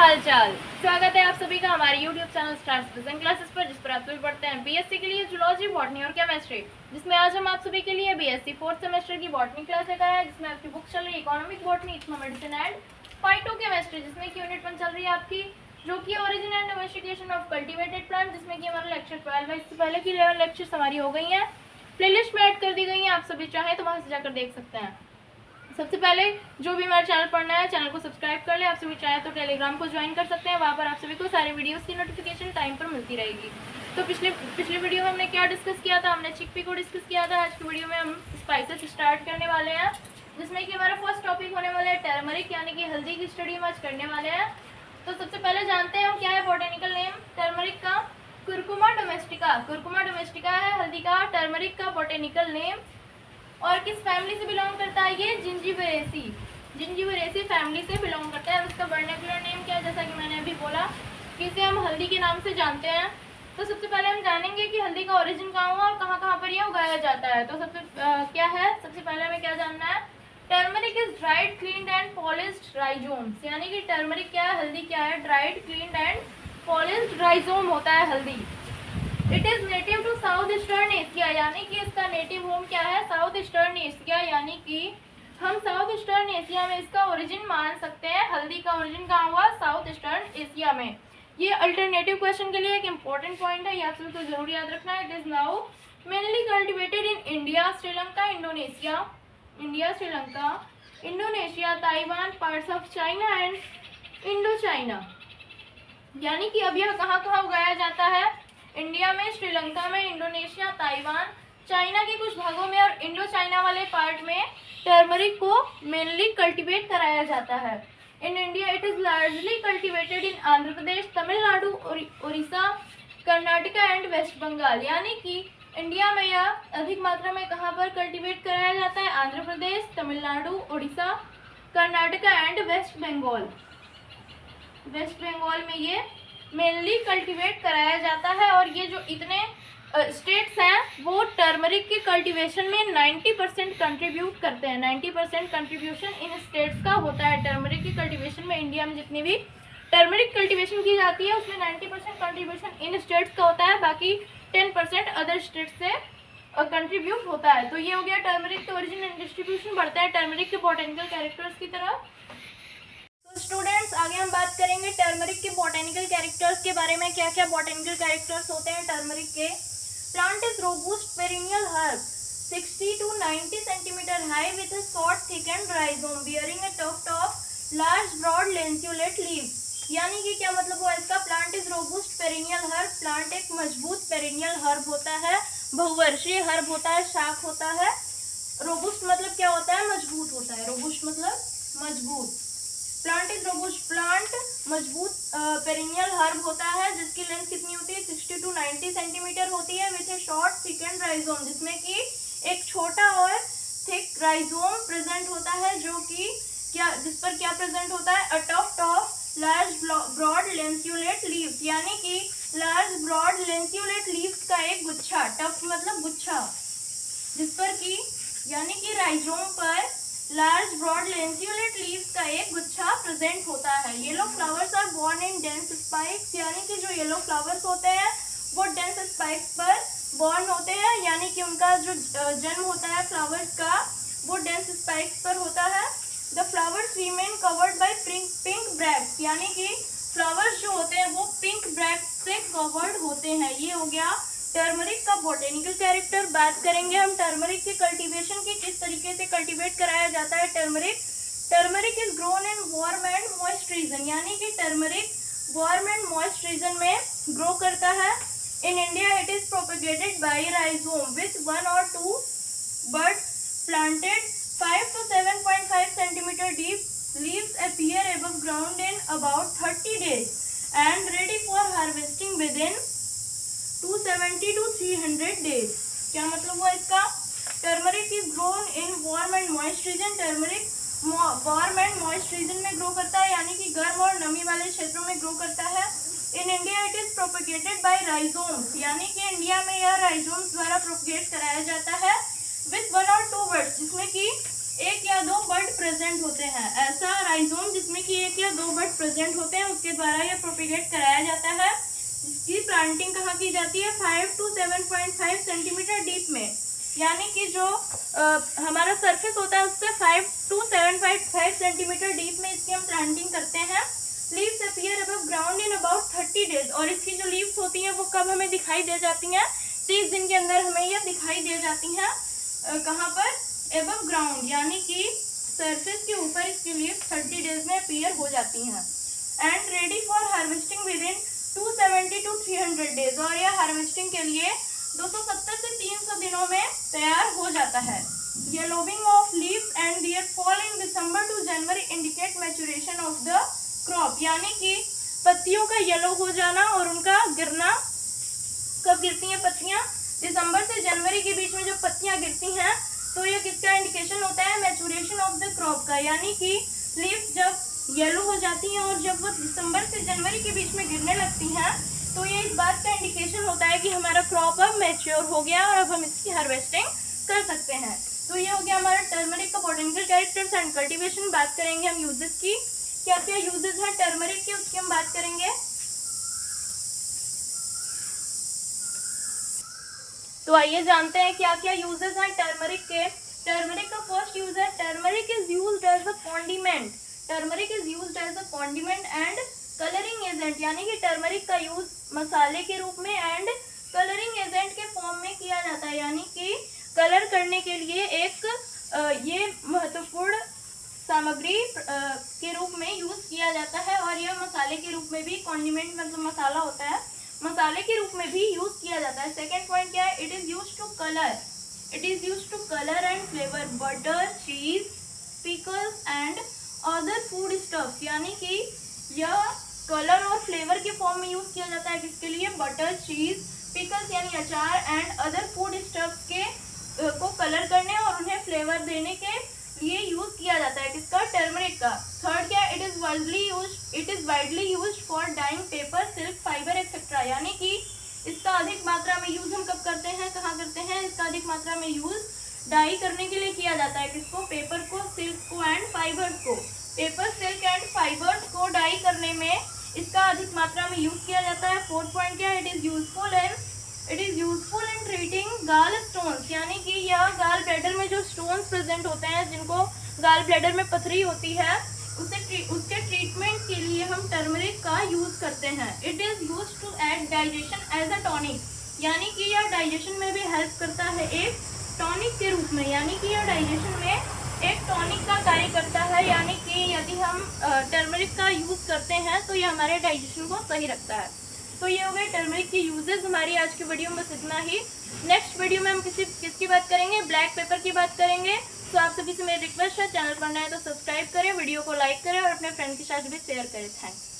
हाल चाल। स्वागत है आप सभी का हमारे YouTube channel stars vision classes पर, जिस पर आप सभी पढ़ते हैं बीएससी के लिए जूलॉजी, बॉटनी और केमिस्ट्री, जिसमें आज हम आप सभी के लिए बीएससी 4th सेमेस्टर की बॉटनी क्लास लेकर आए हैं, जिसमें आपकी बुक चल रही है economic botany, ethno medicine and phytochemistry, जिसमें की यूनिट 1 चल रही है आपकी, जो कि origin and domestication of cultivated plant, जिसमें कि हमारा लेक्चर 12 है। इससे पहले की 11 लेक्चर्स हमारी हो गई हैं, प्लेलिस्ट में ऐड कर दी गई हैं, आप सभी चाहें तो वहां से जाकर देख सकते हैं। सबसे पहले जो भी हमारा चैनल पढ़ना है, चैनल को सब्सक्राइब कर ले। आप सभी चाहे तो टेलीग्राम को ज्वाइन कर सकते हैं, वहाँ पर आप सभी को सारे वीडियोस की नोटिफिकेशन टाइम पर मिलती रहेगी। तो पिछले वीडियो में हमने क्या डिस्कस किया था? हमने चिकपी को डिस्कस किया था। आज की वीडियो में हम स्पाइसेस स्टार्ट करने वाले हैं, जिसमें कि हमारा फर्स्ट टॉपिक होने वाला है टर्मरिक, यानी कि हल्दी की स्टडी हम आज करने वाले हैं। तो सबसे पहले जानते हैं हम क्या है बॉटेनिकल नेम टर्मरिक का। कुरकुमा डोमेस्टिका, कुरकुमा डोमेस्टिका है हल्दी का। टर्मरिक का बॉटेनिकल नेम, और किस फैमिली से बिलोंग करता है ये? जिंजीबरेसी, जिंजीबरेसी फैमिली से बिलोंग करता है। उसका वर्नाक्युलर नेम क्या है? जैसा कि मैंने अभी बोला कि इसे हम हल्दी के नाम से जानते हैं। तो सबसे पहले हम जानेंगे कि हल्दी का ओरिजिन कहाँ हुआ और कहाँ कहाँ पर यह उगाया जाता है। तो क्या है, सबसे पहले हमें क्या जानना है? Turmeric is dried, cleaned and polished rhizomes, यानी कि टर्मरिक क्या है, हल्दी क्या है? Dried, cleaned and polished rhizome होता है हल्दी। It is native to south eastern Asia, यानी कि इसका नेटिव होम क्या है? साउथ ईस्टर्न एशिया, यानी कि हम साउथ ईस्टर्न एशिया में इसका ओरिजिन मान सकते हैं। हल्दी का ओरिजिन कहाँ हुआ? साउथ ईस्टर्न एशिया में। ये अल्टरनेटिव क्वेश्चन के लिए एक इंपॉर्टेंट पॉइंट है, यह तो जरूर याद रखना है। It is now mainly cultivated in India, Sri Lanka, Indonesia, India, Sri Lanka, Indonesia, Taiwan, parts of China and Indo China, यानी कि अब यह कहाँ कहाँ उगाया जाता है? इंडिया में, श्रीलंका में, इंडोनेशिया, ताइवान, चाइना के कुछ भागों में और इंडो चाइना वाले पार्ट में टर्मरिक को मेनली कल्टीवेट कराया जाता है। In India it is largely cultivated in Andhra Pradesh, Tamil Nadu, Orissa, Karnataka and West Bengal, यानी कि इंडिया में यह अधिक मात्रा में कहाँ पर कल्टीवेट कराया जाता है? Andhra Pradesh, Tamil Nadu, Orissa, Karnataka and West Bengal. West Bengal में ये मेनली कल्टीवेट कराया जाता है। और ये जो इतने स्टेट्स हैं वो टर्मरिक के कल्टीवेशन में 90% कंट्रीब्यूट करते हैं। 90% कंट्रीब्यूशन इन स्टेट्स का होता है टर्मरिक के कल्टीवेशन में। इंडिया में जितनी भी टर्मरिक कल्टीवेशन की जाती है उसमें 90% कंट्रीब्यूशन इन स्टेट्स का होता है, बाकी 10% अदर स्टेट्स से कंट्रीब्यूट होता है। तो ये हो गया टर्मरिक के ओरिजिन एंड डिस्ट्रीब्यूशन। बढ़ते हैं टर्मरिक के बॉटेनिकल कैरेक्टर्स की तरफ। तो स्टूडेंट्स, आगे हम बात करेंगे टर्मरिक के बॉटेनिकल कैरेक्टर्स के बारे में। क्या क्या बॉटेनिकल कैरेक्टर्स होते हैं टर्मरिक के? Plant is robust perennial herb 60 to 90 centimetre high with a short thickened rhizome bearing a tuft of large broad lanceolate leaves, यानी कि क्या मतलब हुआ इसका? Plant is robust perennial herb, plant एक मजबूत पेरिनियल हर्ब होता है, बहुवर्षीय हर्ब होता है, शाख होता है। रोबूस्ट मतलब क्या होता है? मजबूत होता है। रोबूस्ट मतलब मजबूत। प्लांट इज रोबूस्ट, प्लांट मजबूत पेरिनियल हर्ब होता है, जिसकी लेंथ कितनी होती है? 60 to 90 सेंटीमीटर होती है, विथ ए शॉर्ट थिकन्ड राइजोम, जिसमें कि एक छोटा और थिक राइजोम प्रेजेंट होता है, जो कि जिस पर क्या प्रेजेंट होता है? A tuft of large broad lanceolate leaves, यानी कि लार्ज ब्रॉड लेंसियोलेट लीव्स का एक गुच्छा। टफ्ट मतलब गुच्छा, जिस पर कि यानी कि राइजोम पर लार्ज ब्रॉड लेंसियोलेट लीव्स का एक गुच्छा प्रेजेंट होता है। Yellow flowers are borne in dense spikes, यानी कि जो येलो फ्लावर्स होते हैं वो डेंस स्पाइक्स पर बोर्न होते हैं, यानी कि उनका जो जन्म होता है फ्लावर्स का वो डेंस स्पाइक्स पर होता है। The flowers remain covered by pink bracts, यानी कि फ्लावर्स जो होते हैं वो पिंक ब्रैक्ट्स से कवर्ड होते हैं। ये हो गया टर्मरिक का बॉटेनिकल कैरेक्टर। बात करेंगे हम टर्मरिक के कल्टीवेशन की, किस तरीके से कल्टीवेट कराया जाता है turmeric. Turmeric is grown in warm and moist region, यानी कि turmeric warm and moist region में ग्रो करता है। In India it is propagated by rhizome with 1 or 2 bud planted 5 to 7.5 centimetre deep. Leaves appear above ground in about 30 days and ready for harvesting within 270 to 300 days। क्या मतलब हुआ इसका? Turmeric is grown in warm and moist region, turmeric warm and moist region में grow करता है, यानी कि गर्म और नमी वाले क्षेत्रों में ग्रो करता है। In India it is propagated by rhizomes, यानी कि इंडिया में यह राइजोम्स द्वारा प्रोपेगेट कराया जाता है विथ 1 or 2 बर्ड्स, जिसमें कि 1 या 2 बर्ड प्रेजेंट होते हैं। ऐसा राइजोम जिसमें कि 1 या 2 बड प्रेजेंट होते हैं, उसके द्वारा यह प्रोपिगेट कराया जाता है, जिसकी प्लांटिंग कहाँ की जाती है 5 to 7.5 सेंटीमीटर डीप में। यानी कि जो हमारा सरफेस होता है उससे 5 to 7.5 सेंटीमीटर डीप में इसकी हम प्लांटिंग करते हैं। Leaves appear above ground in about 30 days. और इसकी जो लीव्स होती हैं वो कब हमें दिखाई दे जाती हैं? 30 दिन के अंदर हमें यह दिखाई दे जाती हैं। कहाँ पर? अबव ग्राउंड, यानी कि सरफेस के ऊपर इसकी लीव्स 30 डेज में अपीयर हो जाती हैं। And ready for harvesting with in 270 to 300 days. और यह हार्वेस्टिंग के लिए 270 से 300 दिनों में तैयार हो जाता है। Yellowing of leaves and their fall in December to January indicate maturation of the crop. यानी कि पत्तियों का येलो हो जाना और उनका गिरना, कब गिरती हैं पत्तियां? दिसंबर से जनवरी के बीच में जो पत्तियां गिरती हैं, तो ये किसका इंडिकेशन होता है? मैच्योरेशन ऑफ द क्रॉप का। यानी कि लीव्स जब येलो हो जाती हैं और जब वो दिसंबर से जनवरी के बीच में गिरने लगती हैं, तो ये इस बात का इंडिकेशन होता है कि हमारा क्रॉप अब मैच्योर हो गया और अब हम इसकी हार्वेस्टिंग कर सकते हैं। तो ये हो गया हमारा टर्मरिक का बोटेनिकल कैरेक्टर्स एंड कल्टीवेशन। बात करेंगे हम यूजेस की, क्या क्या यूजेस हैं टर्मरिक के, उसकी हम बात करेंगे। तो आइए जानते हैं क्या क्या यूजेस हैं टर्मरिक के। टर्मरिक का फर्स्ट यूज है, turmeric is used as a condiment. Turmeric is used as a condiment and colouring agent. यानी कि टर्मरिक का यूज मसाले के रूप में एंड कलरिंग एजेंट के फॉर्म में किया जाता है। यानी कि कलर करने के लिए एक ये महत्वपूर्ण सामग्री के रूप में यूज किया जाता है। और यह मसाले के रूप में भी, कॉन्डिमेंट मतलब मसाला होता है, मसाले के रूप में भी यूज किया जाता है। सेकेंड पॉइंट क्या है? It is use to colour, it is use to colour and flavour butter, cheese, pickles and other food stuffs. यानी कि यह कलर और फ्लेवर के फॉर्म में यूज किया जाता है। किसके लिए? बटर, चीज, पिकल्स यानी अचार एंड अदर फूड स्टफ्स के को कलर करने और उन्हें फ्लेवर देने के लिए यूज किया जाता है। किसका? टर्मरिक का। थर्ड क्या? It is widely used for dyeing paper, silk, fibre etcetera. यानी कि इसका अधिक मात्रा में यूज हम कब करते हैं, कहाँ करते हैं? इसका अधिक मात्रा में यूज डाई करने के लिए किया जाता है। किसको? पेपर को, सिल्क को एंड फाइबर्स को। पेपर, सिल्क एंड फाइबर्स को डाई करने में इसका अधिक मात्रा में यूज किया जाता है। फोर्थ पॉइंट क्या है? It is useful in treating गाल स्टोन्स। यानी कि यह गाल ब्लैडर में जो स्टोन्स प्रेजेंट होते हैं, जिनको गाल ब्लैडर में पथरी होती है, उसके ट्रीटमेंट के लिए हम टर्मरिक का यूज करते हैं। It is use to aid digestion as a tonic. यानी कि यह डाइजेशन में भी हेल्प करता है एक टॉनिक के रूप में। यानी कि यह डाइजेशन में एक टॉनिक का कार्य करता है। यानी कि यदि हम टर्मरिक का यूज करते हैं तो यह हमारे डाइजेशन को सही रखता है। तो ये हो गए टर्मरिक के यूजेस। हमारी आज की वीडियो में बस इतना ही। नेक्स्ट वीडियो में हम किसकी बात करेंगे? ब्लैक पेपर की बात करेंगे। तो आप सभी से मेरी रिक्वेस्ट है, चैनल पर नए तो सब्सक्राइब करें, वीडियो को लाइक करें और अपने फ्रेंड के साथ भी शेयर करें। थैंक्स।